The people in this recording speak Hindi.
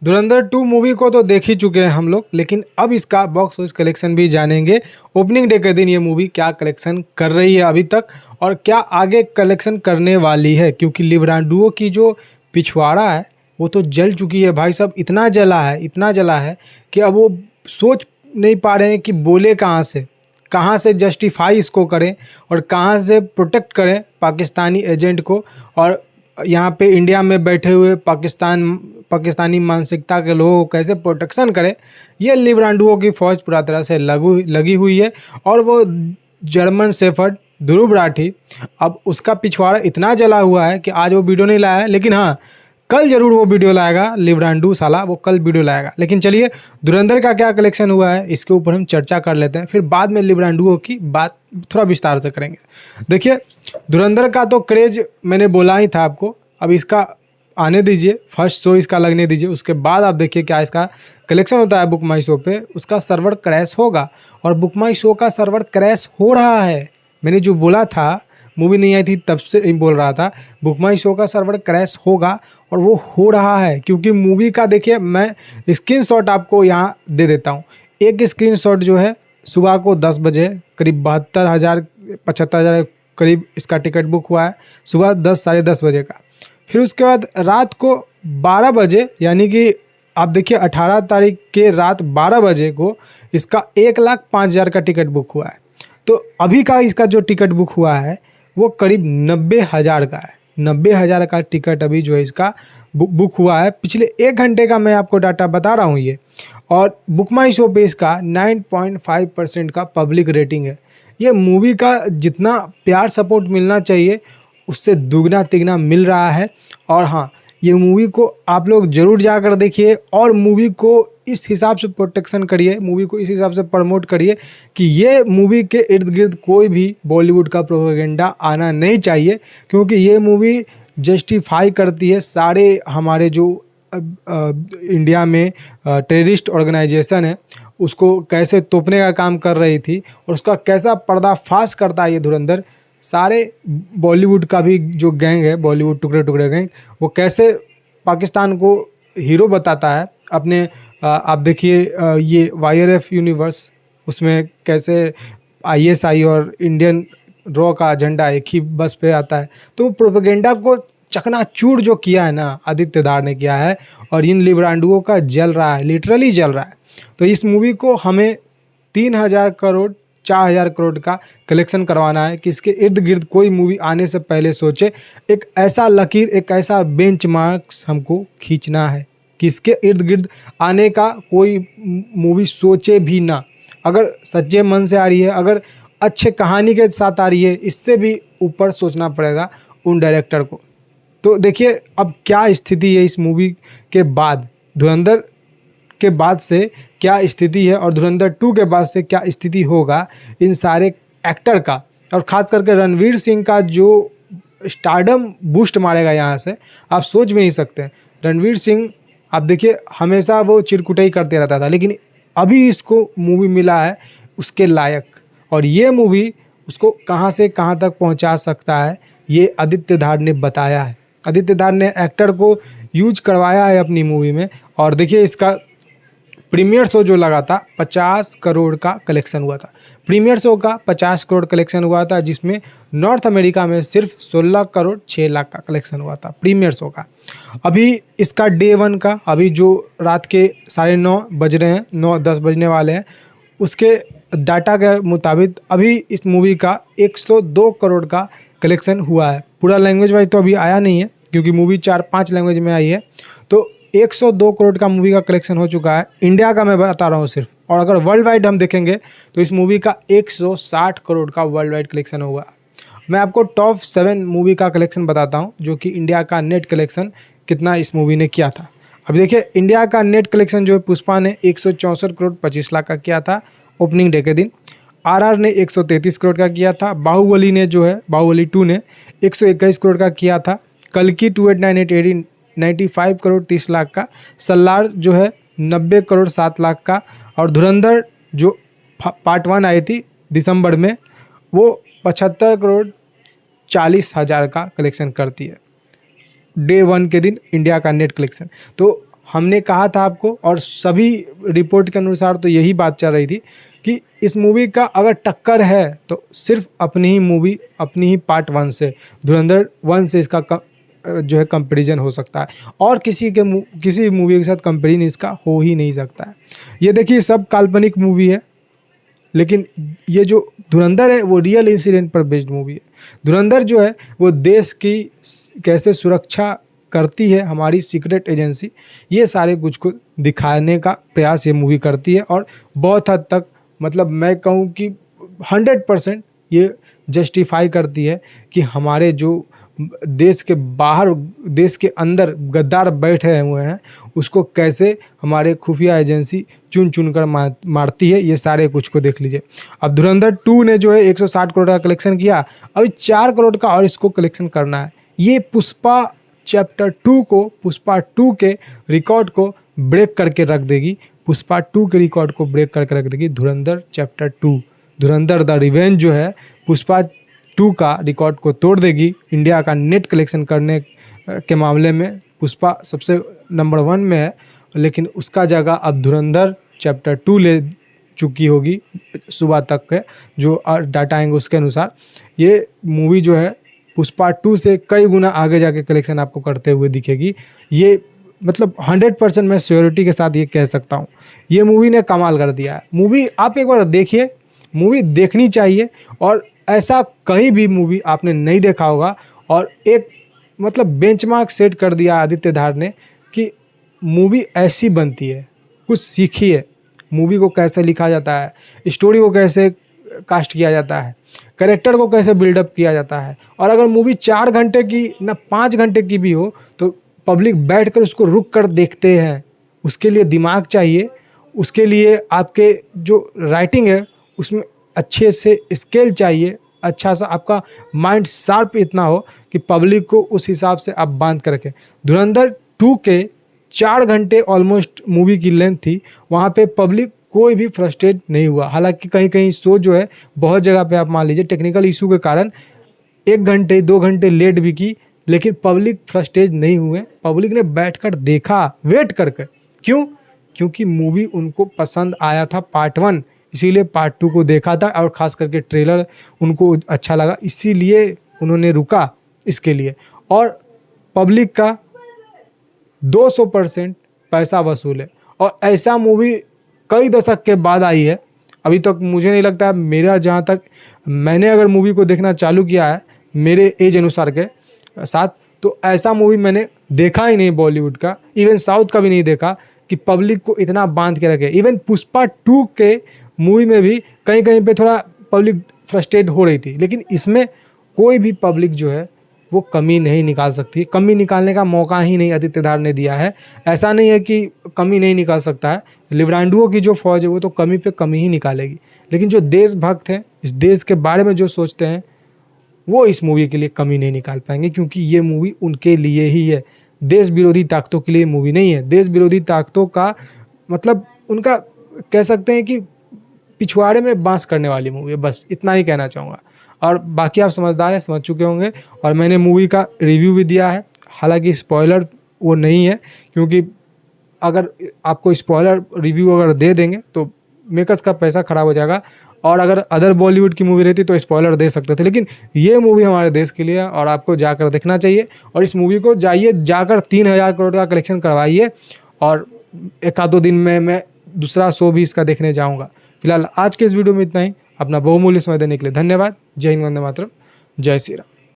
धुरंधर 2 मूवी को तो देख ही चुके हैं हम लोग, लेकिन अब इसका बॉक्स ऑफिस कलेक्शन भी जानेंगे। ओपनिंग डे के दिन ये मूवी क्या कलेक्शन कर रही है अभी तक और क्या आगे कलेक्शन करने वाली है, क्योंकि लिब्रांडो की जो पिछवाड़ा है वो तो जल चुकी है भाई साहब। इतना जला है कि अब वो सोच नहीं पा रहे हैं कि बोले कहाँ से जस्टिफाई इसको करें और कहाँ से प्रोटेक्ट करें पाकिस्तानी एजेंट को, और यहाँ पे इंडिया में बैठे हुए पाकिस्तानी मानसिकता के लोगों को कैसे प्रोटेक्शन करें। ये लिब्रांडो की फ़ौज पूरा तरह से लगी हुई है। और वो जर्मन शेफर्ड ध्रुव राठी, अब उसका पिछवाड़ा इतना जला हुआ है कि आज वो वीडियो नहीं लाया है, लेकिन हाँ कल जरूर वो वीडियो लाएगा। लिब्रांडो साला वो कल वीडियो लाएगा। लेकिन चलिए धुरंधर का क्या कलेक्शन हुआ है इसके ऊपर हम चर्चा कर लेते हैं, फिर बाद में लिब्रांडो की बात थोड़ा विस्तार से करेंगे। देखिए धुरंधर का तो क्रेज मैंने बोला ही था आपको, अब इसका आने दीजिए, फर्स्ट शो इसका लगने दीजिए, उसके बाद आप देखिए क्या इसका कलेक्शन होता है। बुक माई शो पे उसका सर्वर क्रैश होगा और बुक माई शो का सर्वर क्रैश हो रहा है। मैंने जो बोला था, मूवी नहीं आई थी तब से ही बोल रहा था, बुक माई शो का सर्वर क्रैश होगा और वो हो रहा है। क्योंकि मूवी का देखिए मैं स्क्रीनशॉट आपको यहाँ दे देता हूँ। एक स्क्रीनशॉट जो है सुबह को 10 बजे करीब 72,000 75,000 करीब इसका टिकट बुक हुआ है, सुबह 10 साढ़े 10 बजे का। फिर उसके बाद रात को 12 बजे, यानी कि आप देखिए 18 तारीख के रात 12 बजे को इसका 1,05,000 का टिकट बुक हुआ है। तो अभी का इसका जो टिकट बुक हुआ है वो करीब 90,000 का है। 90,000 का टिकट अभी जो है इसका बुक हुआ है। पिछले 1 घंटे का मैं आपको डाटा बता रहा हूँ ये। और बुक माई शो पे इसका 9.5% का पब्लिक रेटिंग है। ये मूवी का जितना प्यार सपोर्ट मिलना चाहिए उससे दुगना तिगना मिल रहा है। और हाँ, ये मूवी को आप लोग ज़रूर जाकर देखिए और मूवी को इस हिसाब से प्रोटेक्शन करिए, मूवी को इस हिसाब से प्रमोट करिए कि ये मूवी के इर्द गिर्द कोई भी बॉलीवुड का प्रोपेगेंडा आना नहीं चाहिए। क्योंकि ये मूवी जस्टिफाई करती है सारे हमारे जो इंडिया में टेररिस्ट ऑर्गेनाइजेशन है उसको कैसे तोपने का काम कर रही थी, और उसका कैसा पर्दाफाश करता है ये धुरंधर। सारे बॉलीवुड का भी जो गैंग है, बॉलीवुड टुकड़े टुकड़े गैंग, वो कैसे पाकिस्तान को हीरो बताता है अपने। आप देखिए ये YRF यूनिवर्स, उसमें कैसे ISI और इंडियन रॉ का झंडा एक ही बस पे आता है। तो प्रोपेगेंडा को चकनाचूर जो किया है ना आदित्य धार ने किया है, और इन लिब्रांडो का जल रहा है, लिटरली जल रहा है। तो इस मूवी को हमें 3,000 करोड़ 4,000 करोड़ का कलेक्शन करवाना है कि इसके इर्द गिर्द कोई मूवी आने से पहले सोचे। एक ऐसा लकीर, एक ऐसा बेंचमार्क्स हमको खींचना है कि इसके इर्द गिर्द आने का कोई मूवी सोचे भी ना। अगर सच्चे मन से आ रही है, अगर अच्छे कहानी के साथ आ रही है, इससे भी ऊपर सोचना पड़ेगा उन डायरेक्टर को। तो देखिए अब क्या स्थिति है इस मूवी के बाद, धुरंधर के बाद से क्या स्थिति है और धुरंधर 2 के बाद से क्या स्थिति होगा इन सारे एक्टर का। और ख़ास करके रणवीर सिंह का जो स्टारडम बूस्ट मारेगा यहाँ से, आप सोच भी नहीं सकते। रणवीर सिंह आप देखिए हमेशा वो चिरकुटाई करते रहता था, लेकिन अभी इसको मूवी मिला है उसके लायक, और ये मूवी उसको कहाँ से कहाँ तक पहुँचा सकता है ये आदित्य धार ने बताया है। आदित्य धार ने एक्टर को यूज करवाया है अपनी मूवी में। और देखिए इसका प्रीमियर शो जो लगा था 50 करोड़ का कलेक्शन हुआ था। प्रीमियर शो का 50 करोड़ कलेक्शन हुआ था, जिसमें नॉर्थ अमेरिका में सिर्फ 16 करोड़ 6 लाख का कलेक्शन हुआ था प्रीमियर शो का। अभी इसका डे 1 का, अभी जो रात के 9:30 बज रहे हैं, 9-10 बजने वाले हैं, उसके डाटा के मुताबिक अभी इस मूवी का 102 करोड़ का कलेक्शन हुआ है। पूरा लैंग्वेज वाइज तो अभी आया नहीं है क्योंकि मूवी 4-5 लैंग्वेज में आई है। तो 102 करोड़ का मूवी का कलेक्शन हो चुका है, इंडिया का मैं बता रहा हूँ सिर्फ। और अगर वर्ल्ड वाइड हम देखेंगे तो इस मूवी का 160 करोड़ का वर्ल्ड वाइड कलेक्शन हुआ। मैं आपको टॉप 7 मूवी का कलेक्शन बताता हूँ जो कि इंडिया का नेट कलेक्शन कितना इस मूवी ने किया था। अभी देखिए इंडिया का नेट कलेक्शन जो है पुष्पा ने 164 करोड़ 25 लाख का किया था ओपनिंग डे के दिन। RR ने 133 करोड़ का किया था। बाहुबली ने जो है, बाहुबली 2 ने 121 करोड़ का किया था। कल्कि 2898 95 करोड़ 30 लाख का। सल्लार जो है 90 करोड़ 7 लाख का। और धुरंधर जो पार्ट 1 आई थी दिसंबर में, वो 75 करोड़ 40,000 का कलेक्शन करती है डे 1 के दिन इंडिया का नेट कलेक्शन। तो हमने कहा था आपको, और सभी रिपोर्ट के अनुसार तो यही बात चल रही थी कि इस मूवी का अगर टक्कर है तो सिर्फ अपनी ही मूवी, अपनी ही पार्ट 1 से, धुरंधर 1 से इसका जो है कंपैरिजन हो सकता है, और किसी मूवी के साथ कंपैरिजन इसका हो ही नहीं सकता है। ये देखिए सब काल्पनिक मूवी है, लेकिन ये जो धुरंधर है वो रियल इंसिडेंट पर बेस्ड मूवी है। धुरंधर जो है वो देश की कैसे सुरक्षा करती है हमारी सीक्रेट एजेंसी, ये सारे कुछ को दिखाने का प्रयास ये मूवी करती है, और बहुत हद तक मतलब मैं कहूँ कि 100% ये जस्टिफाई करती है कि हमारे जो देश के बाहर, देश के अंदर गद्दार बैठे हुए हैं उसको कैसे हमारे खुफिया एजेंसी चुन चुन कर मारती है। ये सारे कुछ को देख लीजिए। अब धुरंधर 2 ने जो है 160 करोड़ का कलेक्शन किया, अभी 4 करोड़ का और इसको कलेक्शन करना है। ये पुष्पा चैप्टर 2 को, पुष्पा 2 के रिकॉर्ड को ब्रेक करके रख देगी। पुष्पा 2 के रिकॉर्ड को ब्रेक करके रख देगी धुरंधर चैप्टर 2। धुरंधर द रिवेंज जो है पुष्पा 2 का रिकॉर्ड को तोड़ देगी। इंडिया का नेट कलेक्शन करने के मामले में पुष्पा सबसे नंबर 1 में है, लेकिन उसका जगह अब धुरंधर चैप्टर 2 ले चुकी होगी सुबह तक के जो डाटा आएंगे उसके अनुसार। ये मूवी जो है पुष्पा 2 से कई गुना आगे जाके कलेक्शन आपको करते हुए दिखेगी। ये मतलब 100% मैं श्योरिटी के साथ ये कह सकता हूँ। ये मूवी ने कमाल कर दिया है। मूवी आप एक बार देखिए, मूवी देखनी चाहिए, और ऐसा कहीं भी मूवी आपने नहीं देखा होगा। और एक मतलब बेंचमार्क सेट कर दिया आदित्य धार ने कि मूवी ऐसी बनती है, कुछ सीखिए। मूवी को कैसे लिखा जाता है, स्टोरी को कैसे कास्ट किया जाता है, कैरेक्टर को कैसे बिल्डअप किया जाता है। और अगर मूवी 4 घंटे की ना 5 घंटे की भी हो तो पब्लिक बैठकर उसको रुक कर देखते हैं। उसके लिए दिमाग चाहिए, उसके लिए आपके जो राइटिंग है उसमें अच्छे से स्केल चाहिए, अच्छा सा आपका माइंड शार्प इतना हो कि पब्लिक को उस हिसाब से आप बांध कर रखें। धुरंधर 2 के 4 घंटे ऑलमोस्ट मूवी की लेंथ थी, वहाँ पे पब्लिक कोई भी फ्रस्ट्रेट नहीं हुआ। हालांकि कहीं कहीं शो जो है बहुत जगह पे आप मान लीजिए टेक्निकल इशू के कारण 1 घंटे 2 घंटे लेट भी की, लेकिन पब्लिक फ्रस्ट्रेट नहीं हुए। पब्लिक ने बैठकर देखा वेट करके। क्यों? क्योंकि मूवी उनको पसंद आया था पार्ट 1, इसीलिए पार्ट 2 को देखा था, और ख़ास करके ट्रेलर उनको अच्छा लगा, इसीलिए उन्होंने रुका इसके लिए। और पब्लिक का 200% पैसा वसूल है, और ऐसा मूवी कई दशक के बाद आई है। अभी तक मुझे नहीं लगता है, मेरा जहाँ तक मैंने अगर मूवी को देखना चालू किया है मेरे एज अनुसार के साथ, तो ऐसा मूवी मैंने देखा ही नहीं बॉलीवुड का, इवन साउथ का भी नहीं देखा कि पब्लिक को इतना बांध के रखे। इवन पुष्पा 2 के मूवी में भी कहीं कहीं पे थोड़ा पब्लिक फ्रस्ट्रेट हो रही थी, लेकिन इसमें कोई भी पब्लिक जो है वो कमी नहीं निकाल सकती। कमी निकालने का मौका ही नहीं आदित्य धार ने दिया है। ऐसा नहीं है कि कमी नहीं निकाल सकता है, लिब्रांडुओ की जो फौज है वो तो कमी पे कमी ही निकालेगी, लेकिन जो देशभक्त हैं, इस देश के बारे में जो सोचते हैं, वो इस मूवी के लिए कमी नहीं निकाल पाएंगे, क्योंकि ये मूवी उनके लिए ही है। देश विरोधी ताकतों के लिए मूवी नहीं है। देश विरोधी ताकतों का मतलब उनका कह सकते हैं कि पिछवाड़े में बांस करने वाली मूवी है, बस इतना ही कहना चाहूँगा। और बाकी आप समझदार हैं, समझ चुके होंगे, और मैंने मूवी का रिव्यू भी दिया है। हालांकि स्पॉइलर वो नहीं है, क्योंकि अगर आपको स्पॉइलर रिव्यू अगर दे देंगे तो मेकर्स का पैसा खराब हो जाएगा, और अगर अदर बॉलीवुड की मूवी रहती तो स्पॉइलर दे सकते थे। लेकिन ये मूवी हमारे देश के लिए है और आपको जाकर देखना चाहिए। और इस मूवी को जाकर 3000 करोड़ का कलेक्शन करवाइए, और 1-2 दिन में मैं दूसरा शो भी इसका देखने जाऊँगा। फिलहाल आज के इस वीडियो में इतना ही। अपना बहुमूल्य समय देने के लिए धन्यवाद। जय हिंद, वंदे मातरम, जय श्री राम।